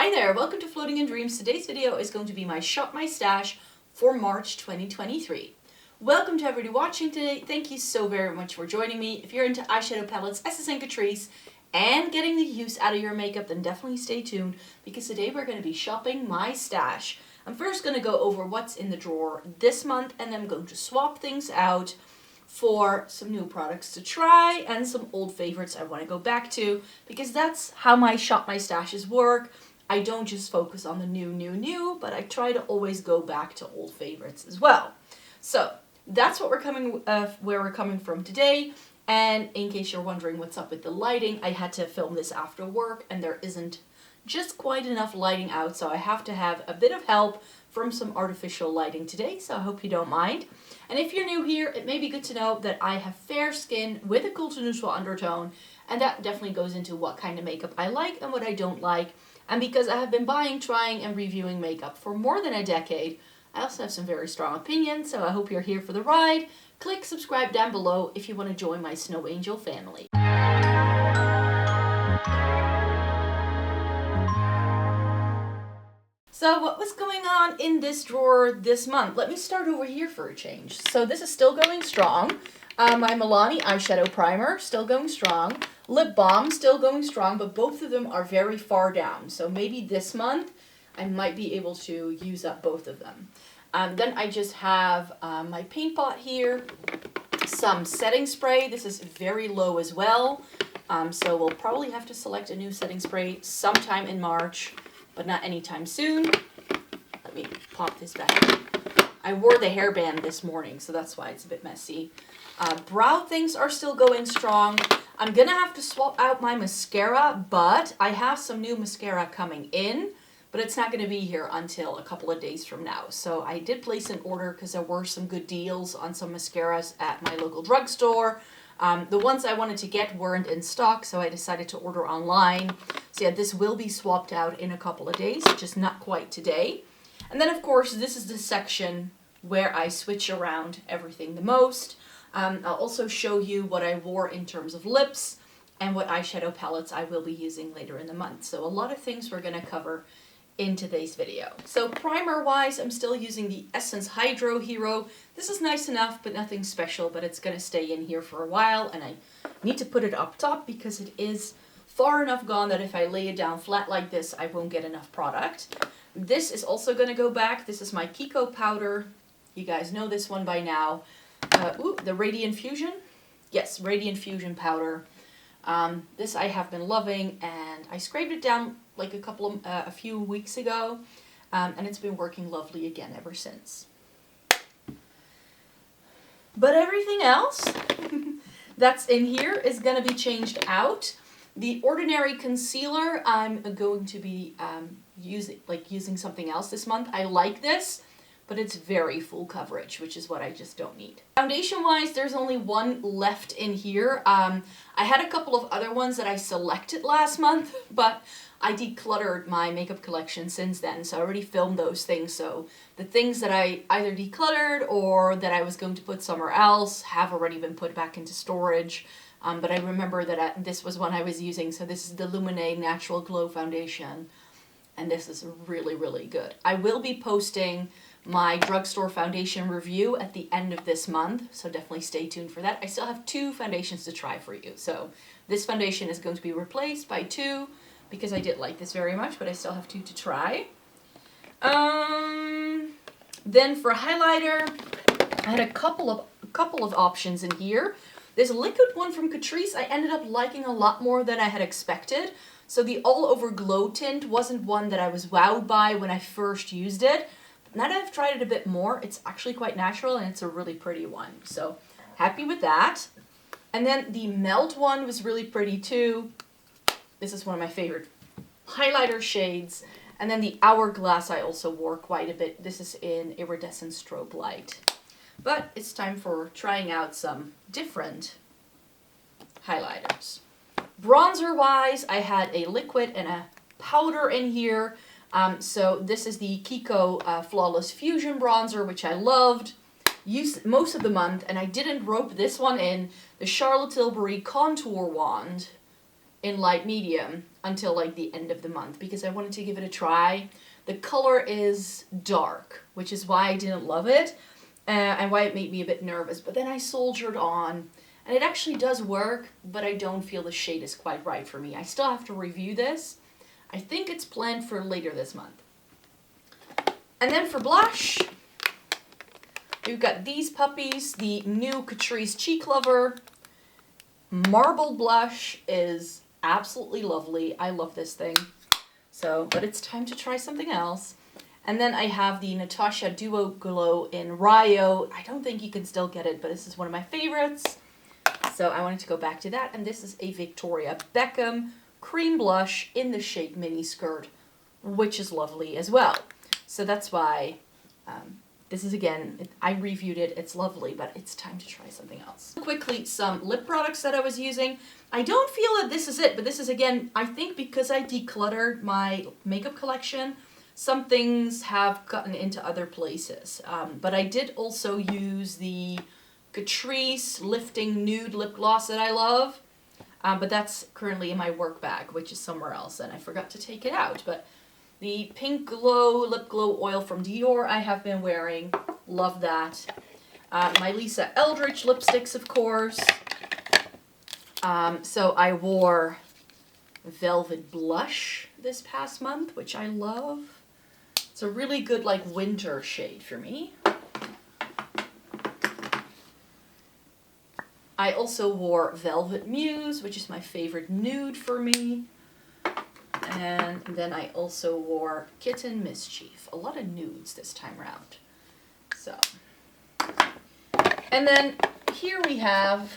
Hi there, welcome to Floating in Dreams. Today's video is going to be my Shop My Stash for March 2023. Welcome to everybody watching today. Thank you so very much for joining me. If you're into eyeshadow palettes, Estee and Catrice, and getting the use out of your makeup, then definitely stay tuned because today we're going to be shopping my stash. I'm first going to go over what's in the drawer this month, and then I'm going to swap things out for some new products to try and some old favorites I want to go back to, because that's how my Shop My Stashes work. I don't just focus on the new, but I try to always go back to old favorites as well. So that's what where we're coming from today. And in case you're wondering what's up with the lighting, I had to film this after work and there isn't just quite enough lighting out, so I have to have a bit of help from some artificial lighting today, so I hope you don't mind. And if you're new here, it may be good to know that I have fair skin with a cool to neutral undertone, and that definitely goes into what kind of makeup I like and what I don't like. And because I have been buying, trying, and reviewing makeup for more than a decade, I also have some very strong opinions, so I hope you're here for the ride. Click subscribe down below if you want to join my Snow Angel family. So what was going on in this drawer this month? Let me start over here for a change. So this is still going strong. My Milani eyeshadow primer, still going strong. Lip balm, still going strong, but both of them are very far down. So maybe this month I might be able to use up both of them. Then I just have my paint pot here, some setting spray. This is very low as well. So we'll probably have to select a new setting spray sometime in March, but not anytime soon. Let me pop this back in. I wore the hairband this morning, so that's why it's a bit messy. Brow things are still going strong. I'm gonna have to swap out my mascara, but I have some new mascara coming in, but it's not gonna be here until a couple of days from now. So I did place an order because there were some good deals on some mascaras at my local drugstore. The ones I wanted to get weren't in stock, so I decided to order online. So yeah, this will be swapped out in a couple of days, just not quite today. And then of course, this is the section where I switch around everything the most. I'll also show you what I wore in terms of lips and what eyeshadow palettes I will be using later in the month. So a lot of things we're going to cover in today's video. So primer wise, I'm still using the Essence Hydro Hero. This is nice enough, but nothing special, but it's going to stay in here for a while, and I need to put it up top because it is far enough gone that if I lay it down flat like this, I won't get enough product. This is also going to go back. This is my Kiko powder. You guys know this one by now. The Radiant Fusion. Yes, Radiant Fusion powder. This I have been loving, and I scraped it down like a few weeks ago, and it's been working lovely again ever since. But everything else that's in here is going to be changed out. The Ordinary Concealer, I'm going to be using something else this month. I like this, but it's very full coverage, which is what I just don't need. Foundation-wise, there's only one left in here. I had a couple of other ones that I selected last month, but I decluttered my makeup collection since then, so I already filmed those things. So the things that I either decluttered or that I was going to put somewhere else have already been put back into storage. But I remember that this was one I was using, so this is the Lumene Natural Glow foundation, and this is really, really good. I will be posting my drugstore foundation review at the end of this month, so definitely stay tuned for that. I still have 2 foundations to try for you, so this foundation is going to be replaced by 2 because I did like this very much, but I still have 2 to try. Then for highlighter, I had a couple of options in here. This liquid one from Catrice I ended up liking a lot more than I had expected. So the All Over Glow tint wasn't one that I was wowed by when I first used it. Now that I've tried it a bit more, it's actually quite natural and it's a really pretty one. So happy with that. And then the Melt one was really pretty too. This is one of my favorite highlighter shades. And then the Hourglass I also wore quite a bit. This is in Iridescent Strobe Light. But it's time for trying out some different highlighters. Bronzer wise, I had a liquid and a powder in here. So this is the Kiko Flawless Fusion Bronzer, which I loved. Used most of the month, and I didn't rope this one in. The Charlotte Tilbury Contour Wand in light medium. until like the end of the month because I wanted to give it a try. The color is dark, which is why I didn't love it and why it made me a bit nervous. But then I soldiered on and it actually does work, but I don't feel the shade is quite right for me. I still have to review this. I think it's planned for later this month. And then for blush, we've got these puppies. The new Catrice Cheek Lover Marbled blush is absolutely lovely. I love this thing. So, but it's time to try something else. And then I have the Natasha Duo Glow in Rio. I don't think you can still get it, but this is one of my favorites. So I wanted to go back to that. And this is a Victoria Beckham cream blush in the shade Mini Skirt, which is lovely as well. So that's why this is, again, I reviewed it. It's lovely, but it's time to try something else. Quickly, some lip products that I was using. I don't feel that this is it, but this is, again, I think because I decluttered my makeup collection, some things have gotten into other places. But I did also use the Catrice Lifting Nude Lip Gloss that I love. But that's currently in my work bag, which is somewhere else, and I forgot to take it out. But the Pink Glow Lip Glow Oil from Dior I have been wearing. Love that. My Lisa Eldridge lipsticks, of course. So I wore Velvet Blush this past month, which I love. It's a really good, like, winter shade for me. I also wore Velvet Muse, which is my favorite nude for me. And then I also wore Kitten Mischief. A lot of nudes this time around. So. And then here we have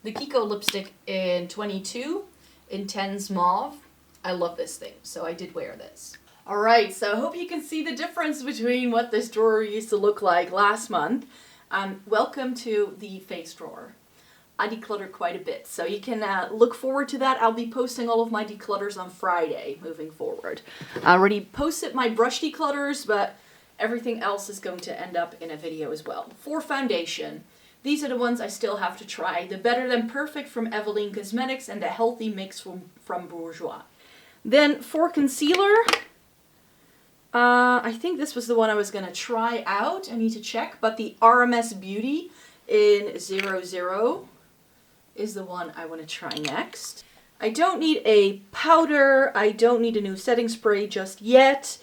the Kiko lipstick in 22 Intense Mauve. I love this thing, so I did wear this. Alright, so I hope you can see the difference between what this drawer used to look like last month. Welcome to the face drawer. I decluttered quite a bit, so you can look forward to that. I'll be posting all of my declutters on Friday moving forward. I already posted my brush declutters, but everything else is going to end up in a video as well. For foundation, these are the ones I still have to try. The Better Than Perfect from Eveline Cosmetics and the Healthy Mix from Bourjois. Then for concealer, I think this was the one I was going to try out. I need to check, but the RMS Beauty in 00 is the one I want to try next. I don't need a powder. I don't need a new setting spray just yet.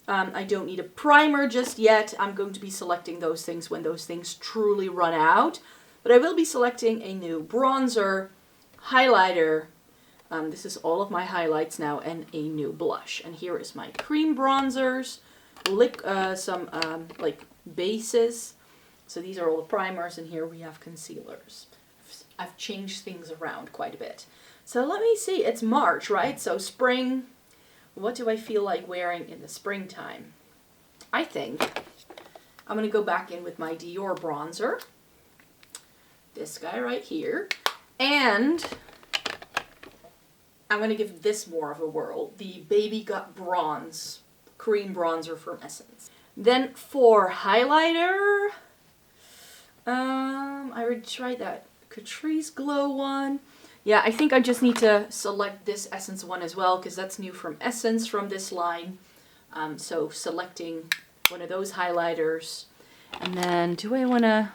I don't need a primer just yet. I'm going to be selecting those things when those things truly run out. But I will be selecting a new bronzer, highlighter. This is all of my highlights now, and a new blush. And here is my cream bronzers, some like bases. So these are all the primers, and here we have concealers. I've changed things around quite a bit. So let me see, it's March, right? So spring, what do I feel like wearing in the springtime? I think I'm going to go back in with my Dior bronzer. This guy right here. And I'm going to give this more of a whirl. The Baby Got Bronze cream bronzer from Essence. Then for highlighter, I already tried that Catrice Glow one. Yeah, I think I just need to select this Essence one as well, because that's new from Essence from this line. So selecting one of those highlighters. And then do I want to,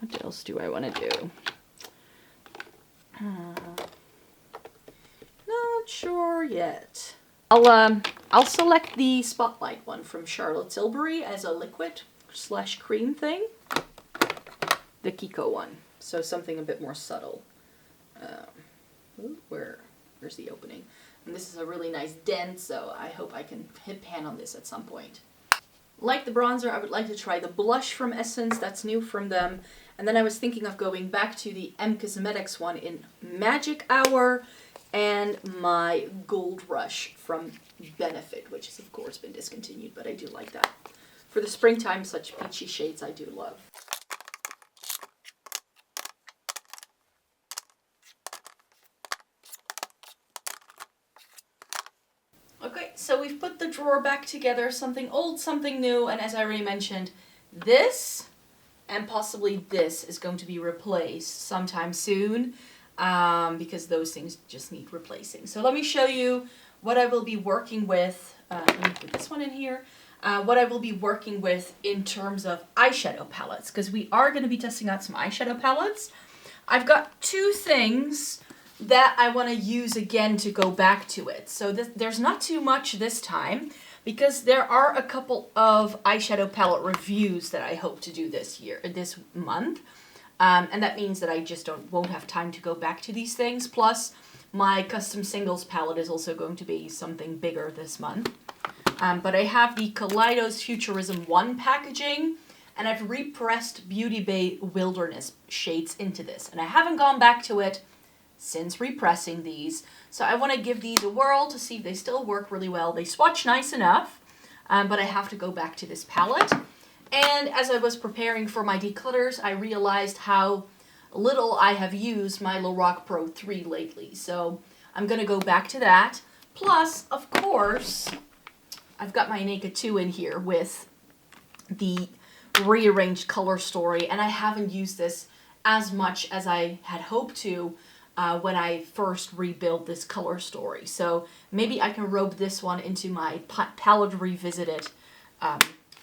what else do I want to do? Not sure yet. I'll select the Spotlight one from Charlotte Tilbury as a liquid / cream thing. The Kiko one, so something a bit more subtle. Where's the opening? And this is a really nice dent, so I hope I can hit pan on this at some point. Like the bronzer, I would like to try the blush from Essence. That's new from them. And then I was thinking of going back to the M Cosmetics one in Magic Hour and my Gold Rush from Benefit, which has of course been discontinued, but I do like that. For the springtime, such peachy shades I do love. Okay, so we've put the drawer back together, something old, something new, and as I already mentioned, this and possibly this is going to be replaced sometime soon. because those things just need replacing. So let me show you what I will be working with. Let me put this one in here. What I will be working with in terms of eyeshadow palettes, because we are going to be testing out some eyeshadow palettes. I've got two things that I want to use again to go back to it. So there's not too much this time, because there are a couple of eyeshadow palette reviews that I hope to do this month. And that means that I just won't have time to go back to these things. Plus, my custom singles palette is also going to be something bigger this month. But I have the Kaleidos Futurism 1 packaging, and I've repressed Beauty Bay Wilderness shades into this. And I haven't gone back to it since repressing these. So I want to give these a whirl to see if they still work really well. They swatch nice enough, but I have to go back to this palette. And as I was preparing for my declutters, I realized how little I have used my Lorac Pro 3 lately. So I'm going to go back to that. Plus, of course, I've got my Naked 2 in here with the rearranged color story. And I haven't used this as much as I had hoped to when I first rebuilt this color story. So maybe I can rope this one into my palette revisited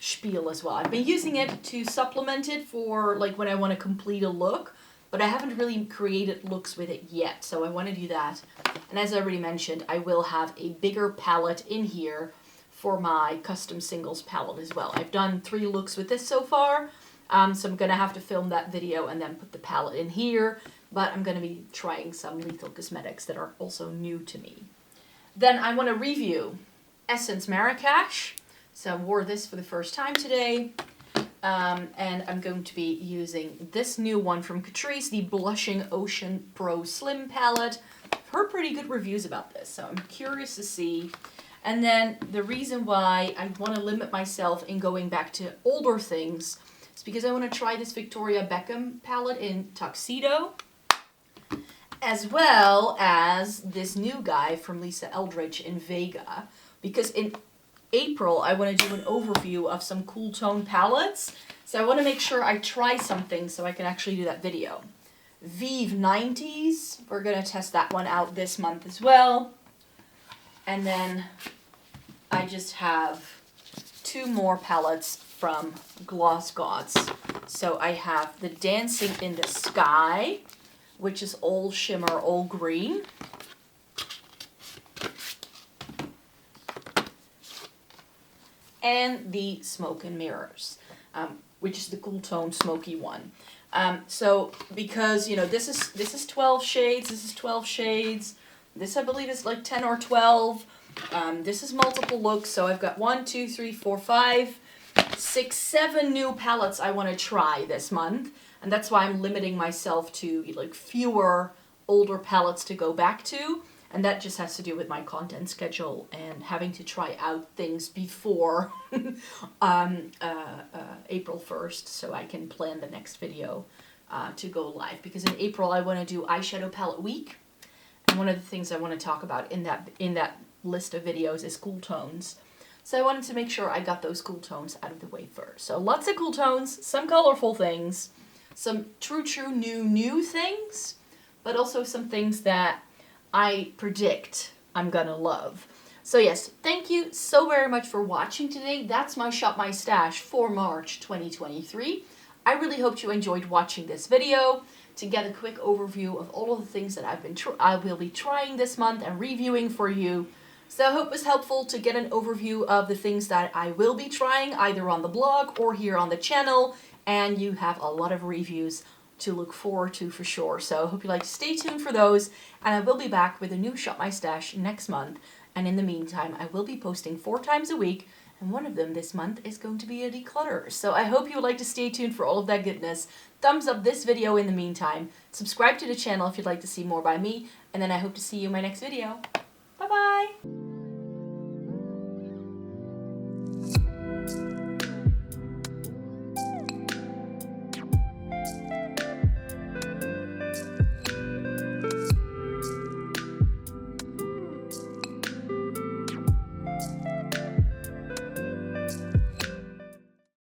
spiel as well. I've been using it to supplement it for like when I want to complete a look, but I haven't really created looks with it yet, so I want to do that. And as I already mentioned, I will have a bigger palette in here for my custom singles palette as well. I've done 3 looks with this so far, so I'm going to have to film that video and then put the palette in here, but I'm going to be trying some Lethal Cosmetics that are also new to me. Then I want to review Essence Marrakesh. So I wore this for the first time today, and I'm going to be using this new one from Catrice, the Blushing Ocean Pro Slim Palette. I've heard pretty good reviews about this, so I'm curious to see. And then the reason why I want to limit myself in going back to older things is because I want to try this Victoria Beckham palette in Tuxedo, as well as this new guy from Lisa Eldridge in Vega, because in April, I want to do an overview of some cool tone palettes. So I want to make sure I try something so I can actually do that video. Vive 90s, we're going to test that one out this month as well. And then I just have 2 more palettes from Gloss Gods. So I have the Dancing in the Sky, which is all shimmer, all green. And the Smoke and Mirrors, which is the cool tone smoky one. So because, you know, this is 12 shades, this is 12 shades, this I believe is like 10 or 12. This is multiple looks, so I've got 1, 2, 3, 4, 5, 6, 7 new palettes I want to try this month. And that's why I'm limiting myself to like fewer older palettes to go back to. And that just has to do with my content schedule and having to try out things before April 1st so I can plan the next video to go live. Because in April I want to do eyeshadow palette week. And one of the things I want to talk about in that list of videos is cool tones. So I wanted to make sure I got those cool tones out of the way first. So lots of cool tones, some colorful things, some true new things, but also some things that I predict I'm gonna love. So yes, thank you so very much for watching today. That's my Shop My Stash for March 2023. I really hope you enjoyed watching this video to get a quick overview of all of the things that I will be trying this month and reviewing for you. So I hope it was helpful to get an overview of the things that I will be trying either on the blog or here on the channel, and you have a lot of reviews to look forward to for sure. So I hope you like to stay tuned for those, and I will be back with a new Shop My Stash next month. And in the meantime, I will be posting 4 times a week, and one of them this month is going to be a declutter. So I hope you would like to stay tuned for all of that goodness. Thumbs up this video in the meantime. Subscribe to the channel if you'd like to see more by me, and then I hope to see you in my next video. Bye bye!